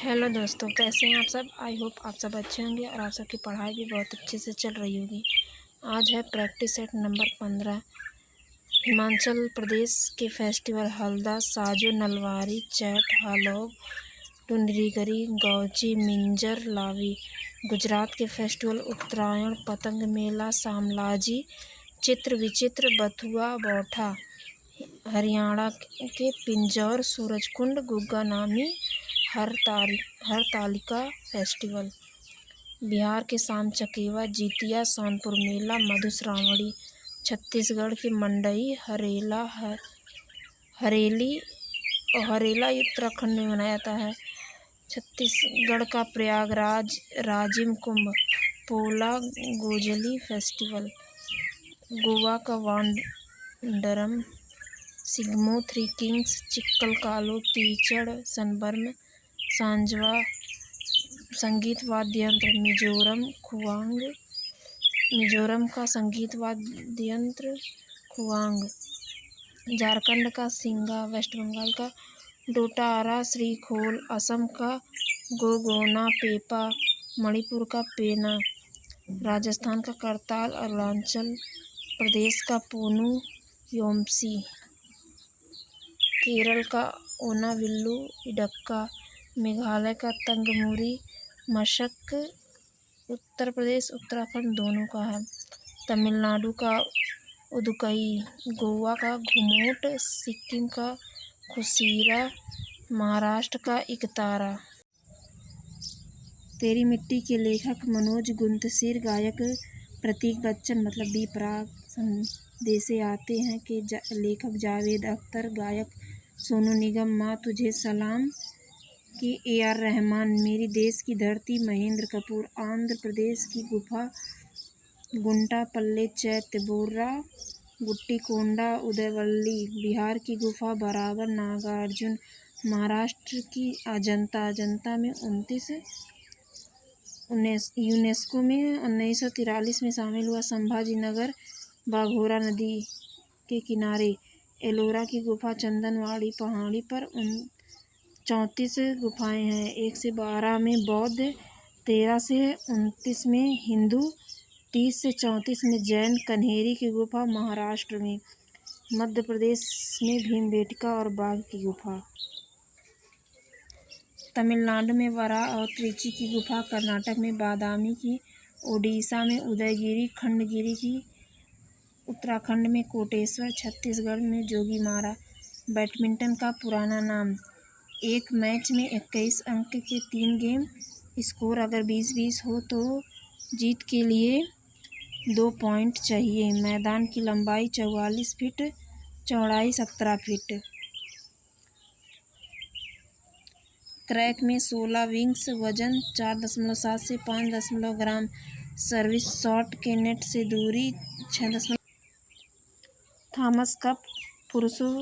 Hello दोस्तों, कैसे हैं आप सब। आई होप आप सब अच्छे होंगे और आप सबकी पढ़ाई भी बहुत अच्छे से चल रही होगी। आज है practice set number 15। Himachal Pradesh के फेस्टिवल हल्दा, साजो, नलवारी, चैट, हालोग, टुंडरीगरी, गौची, मिंजर, लावी। गुजरात के फेस्टिवल उत्तरायण, पतंग मेला, सामलाजी, चित्र विचित्र, बथुआ, बौठा। हरियाणा के पिंजौर, सूरजकुंड, गुग्गा नामी, हरतालिका फेस्टिवल। बिहार के साम चकेवा, जीतिया, सोनपुर मेला, मधुश्रावणी। छत्तीसगढ़ के मंडई, हरेली और हरेला उत्तराखंड में मनाया जाता है। छत्तीसगढ़ का प्रयागराज, राजिम कुंभ, पोला गोजली फेस्टिवल। गोवा का वांडरम, सिग्मो, थ्री किंग्स, चिक्कल कालो, कीचड़, सनबर्न, सांजवा संगीत वाद्य यंत्र। मिजोरम का संगीत वाद्य यंत्र खुआंग। झारखंड का सिंगा, वेस्ट बंगाल का डोटारा, श्रीखोल, असम का गोगोना, पेपा, मणिपुर का पेना, राजस्थान का करताल, अरुणाचल प्रदेश का पोनू योमसी, केरल का ओनाविल्लू इडक्का, मेघालय का तंगमुरी मशक, उत्तर प्रदेश उत्तराखंड दोनों का है। तमिलनाडु का उदुकई, गोवा का घुमोट, सिक्किम का खुसीरा, महाराष्ट्र का इकतारा। तेरी मिट्टी के लेखक मनोज गुंतसिर, गायक प्रतीक बच्चन मतलब बी प्राक। संदेशे आते हैं कि लेखक जावेद अख्तर, गायक सोनू निगम, माँ तुझे सलाम कि AR रहमान, मेरी देश की धरती महेंद्र कपूर, आंध्र प्रदेश की गुफा गुंटापल्ले चैत्य, बोर्रा गुट्टीकोंडा उदयवल्ली, बिहार की गुफा बराबर नागार्जुन, महाराष्ट्र की अजंता में यूनेस्को में 1943 में शामिल हुआ। संभाजी नगर बाघोरा नदी के किनारे, एलोरा की गुफा चंदनवाड़ी पहाड़ी पर 34 गुफाएं हैं। 1 से 12 में बौद्ध, 13 से 29 में हिंदू, 30 से 34 में जैन। कन्हेरी की गुफा महाराष्ट्र में, मध्य प्रदेश में भीमबेटका और बाघ की गुफा। तमिलनाडु में वरा और त्रिची की गुफा, कर्नाटक में बादामी की, ओडिशा में उदयगिरी, खंडगिरी की, उत्तराखंड में कोटेश्वर, छत्तीसगढ़ में जोगीमारा। बैडमिंटन का पुराना नाम। एक मैच में 21 अंक के 3 गेम। स्कोर अगर 20-20 हो तो जीत के लिए 2 पॉइंट चाहिए। मैदान की लंबाई 44 फीट, चौड़ाई 17 फीट। क्रैक में 16 विंग्स, वजन 4.7 से 5 ग्राम। सर्विस शॉट के नेट से दूरी 6। थॉमस कप पुरुषों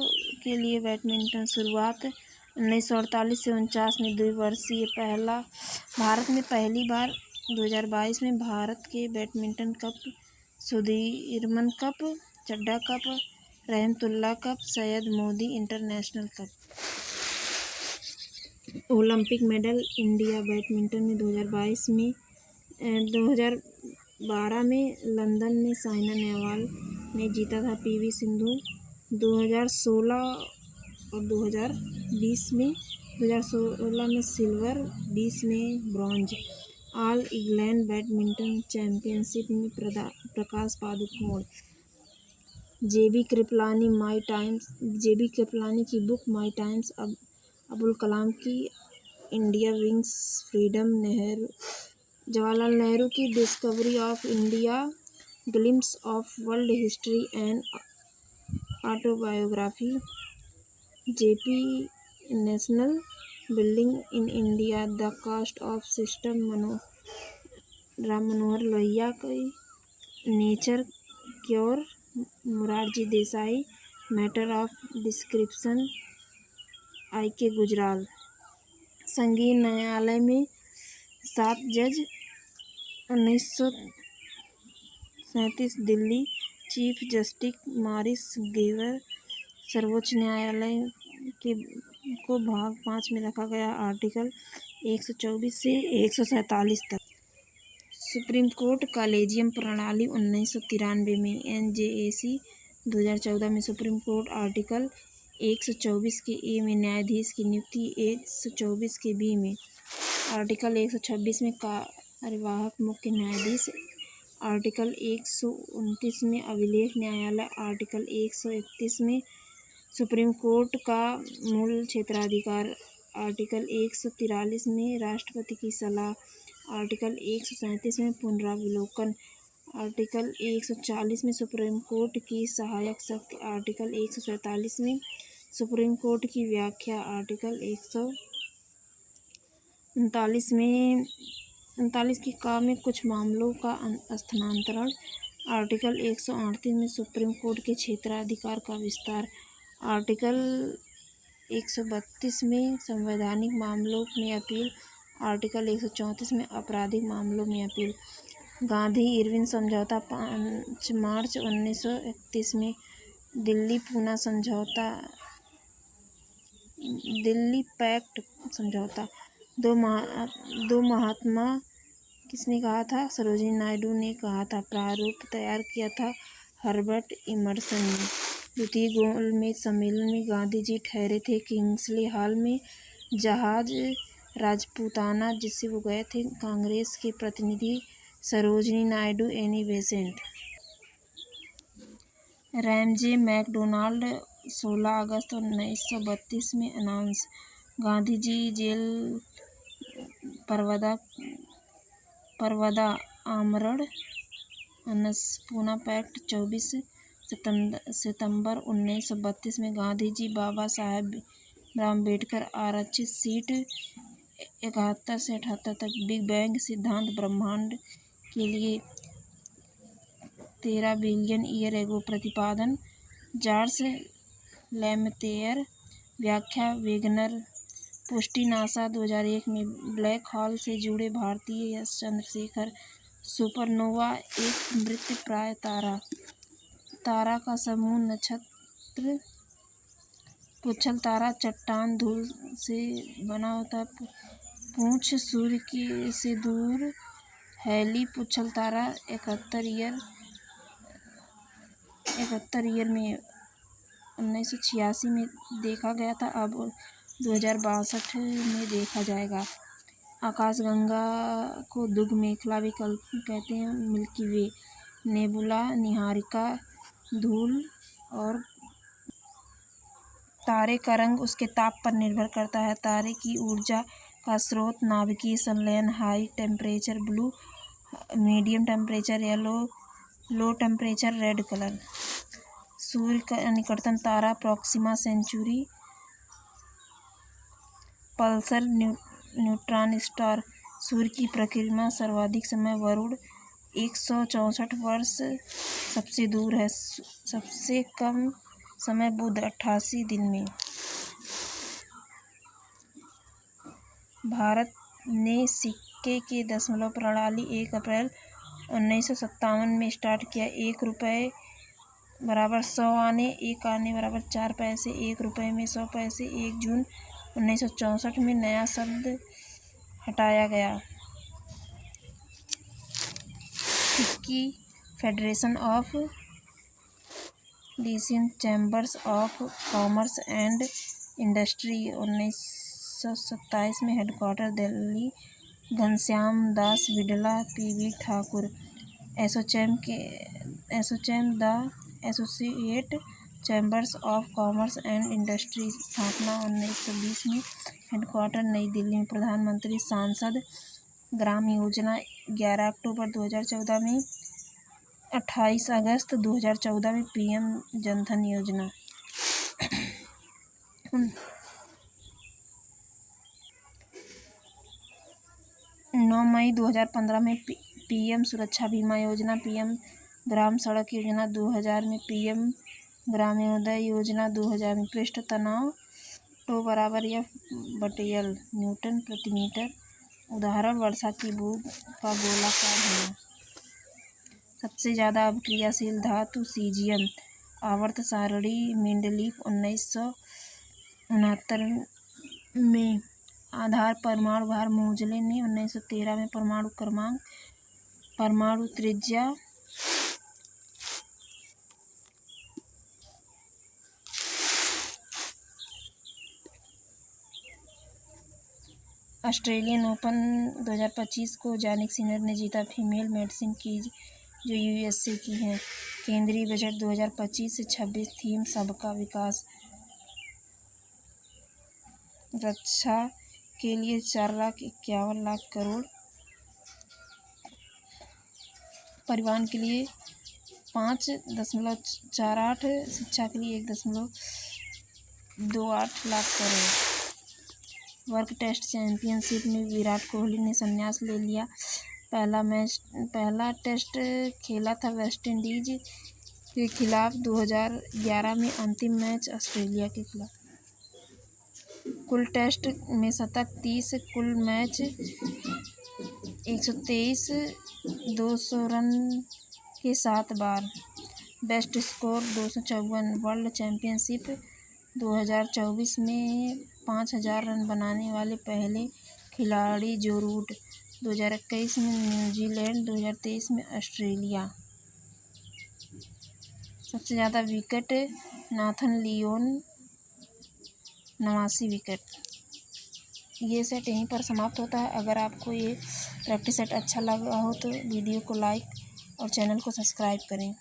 के लिए बैडमिंटन शुरुआत 1948 से 49 में द्विवर्षीय। भारत में पहली बार 2022 में भारत के badminton cup, Sudirman cup, Chadha cup, Rahmatullah cup, Syed Modi international cup. Olympic medal India badminton में 2012 में लंदन में साइना नेहवाल ने जीता था। PV सिंधु 2016 और 2016 में सिल्वर, 20 में bronze. All England badminton championship में प्रकाश पादुकोण। JB कृपलानी की book my times, Abul Kalam की India wings freedom, Jawaharlal Nehru की discovery of India, glimpses of world history and autobiography. JP national building in India, the cost of system, Ram Manohar Lohia की nature cure, Morarji Desai, matter of description, IK Gujral. संघीय न्यायालय में 7 जज 1937, Delhi. Chief justice Maurice Gwyer. सर्वोच्च न्यायालय को भाग 5 में रखा गया। आर्टिकल 124 से 147 तक। सुप्रीम कोर्ट कॉलेजियम प्रणाली 1993 में, NJAC 2014 में। सुप्रीम कोर्ट आर्टिकल 124 के ए में न्यायाधीश की नियुक्ति, 124 के बी में। आर्टिकल 126 में कार्यवाहक मुख्य न्यायाधीश, आर्टिकल 129 में अभिलेख न्यायालय, आर्टिकल 131 में सुप्रीम कोर्ट का मूल क्षेत्राधिकार, आर्टिकल 143 में राष्ट्रपति की सलाह, आर्टिकल 137 में पुनरावलोकन, आर्टिकल 140 में सुप्रीम कोर्ट की सहायक शक्ति, आर्टिकल 147 में सुप्रीम कोर्ट की व्याख्या, आर्टिकल 139 के काम में कुछ मामलों का स्थानांतरण, आर्टिकल 138 में सुप्रीम कोर्ट के क्षेत्राधिकार का विस्तार, आर्टिकल 132 में संवैधानिक मामलों में अपील, आर्टिकल 134 में आपराधिक मामलों में अपील। गांधी इरविन समझौता 5 मार्च 1931 में। दिल्ली पूना समझौता, दिल्ली पैक्ट समझौता। दो महात्मा किसने कहा था? सरोजिनी नायडू ने कहा था। प्रारूप तैयार किया था हर्बर्ट इमर्सन ने। द्वितीय गोलमेज सम्मेलन में गांधी जी ठहरे थे किंग्सले हॉल में। जहाज राजपूताना जिससे वो गए थे। कांग्रेस के प्रतिनिधि Sarojini Naidu, Annie Besant. Ramsay MacDonald 16 अगस्त 1932 में अनाउंस। गांधी जी जेल परवदा आमरण अनस। पूना पैक्ट 24 सितंबर 1932 में। गांधी जी बाबा साहेब अम्बेडकर आरक्षित सीट 71 से 78 तक। बिग बैंग सिद्धांत ब्रह्मांड के लिए 13 बिलियन ईयर एगो प्रतिपादन जॉर्ज लेमैत्रे। व्याख्या वेगनर। पुष्टि नासा 2001 में। ब्लैक होल से जुड़े भारतीय एस चंद्रशेखर। सुपरनोवा एक मृतप्राय तारा का समूह। नक्षत्र पुच्छल तारा चट्टान धूल से बना होता है। पूंछ सूर्य से दूर। हैली पुच्छल तारा 71 ईयर में 1986 में देखा गया था। अब 2062 में देखा जाएगा। आकाशगंगा को दुग मेखला भी कहते हैं। मिल्की वे नेबुला निहारिका धूल और तारे का रंग उसके ताप पर निर्भर करता है। तारे की ऊर्जा का स्रोत नाभिकीय संलयन। High temperature blue, medium temperature yellow, low temperature red colour. सूर्य का निकटतम तारा Proxima Centauri. Pulsar neutron star. सूर्य की परिक्रमा सर्वाधिक समय वरुण 164 वर्ष सबसे दूर है। सबसे कम समय बुध 88 दिन में। भारत ने सिक्के के दशमलव प्रणाली 1 अप्रैल 1957 में स्टार्ट किया। 1 रुपये बराबर 100 आने, 1 आने बराबर 4 पैसे, 1 रुपये में 100 पैसे। 1 जून 1964 में नया शब्द हटाया गया। FICCI federation of decision chambers of commerce and industry 1927 में। Headquarter Delhi. Ghanshyam Das Birla, PV Thakur. ASSOCHAM the associate chambers of commerce and industry. स्थापना 1920 में। हेडक्वार्टर नई दिल्ली में। प्रधानमंत्री सांसद ग्राम योजना 11 अक्टूबर 2014 में। 28 अगस्त 2014 में PM जनधन योजना। 9 मई 2015 में PM सुरक्षा बीमा योजना। PM ग्राम सड़क योजना 2000 में। PM ग्रामोदय योजना 2000 में। पृष्ठ तनाव टो बराबर F/L न्यूटन प्रति मीटर। उदाहरण वर्षा की बूंद का गोलाकार होना। सबसे ज़्यादा अभिक्रियाशील धातु सीजियम। आवर्त सारणी मेंडलीफ 1969 में। आधार परमाणु भार मोजले ने 1913 में परमाणु त्रिज्या ऑस्ट्रेलियन ओपन 2025 को जानिक सिनर ने जीता। फीमेल मेडिसिन की जो यूएसए की है। केंद्रीय बजट 2025 से 26 थीम सबका विकास। रक्षा के लिए 4,51,00,000 करोड़। परिवहन के लिए 5.48। शिक्षा के लिए 1.28 lakh crore. World test championship में विराट कोहली ने संन्यास ले लिया। पहला टेस्ट खेला था वेस्टइंडीज के खिलाफ 2011 में। अंतिम मैच ऑस्ट्रेलिया के खिलाफ। कुल टेस्ट में शतक 30, कुल मैच 123, 200 रन के 7 बार। Best score 254। वर्ल्ड चैंपियनशिप 2024 में 5,000 रन बनाने वाले पहले खिलाड़ी जो रूट। 2021 में न्यूजीलैंड, 2023 में ऑस्ट्रेलिया। सबसे ज़्यादा विकेट नाथन लियोन 89 विकेट। ये सेट यहीं पर समाप्त होता है। अगर आपको ये प्रैक्टिस सेट अच्छा लगा हो तो वीडियो को लाइक और चैनल को सब्सक्राइब करें।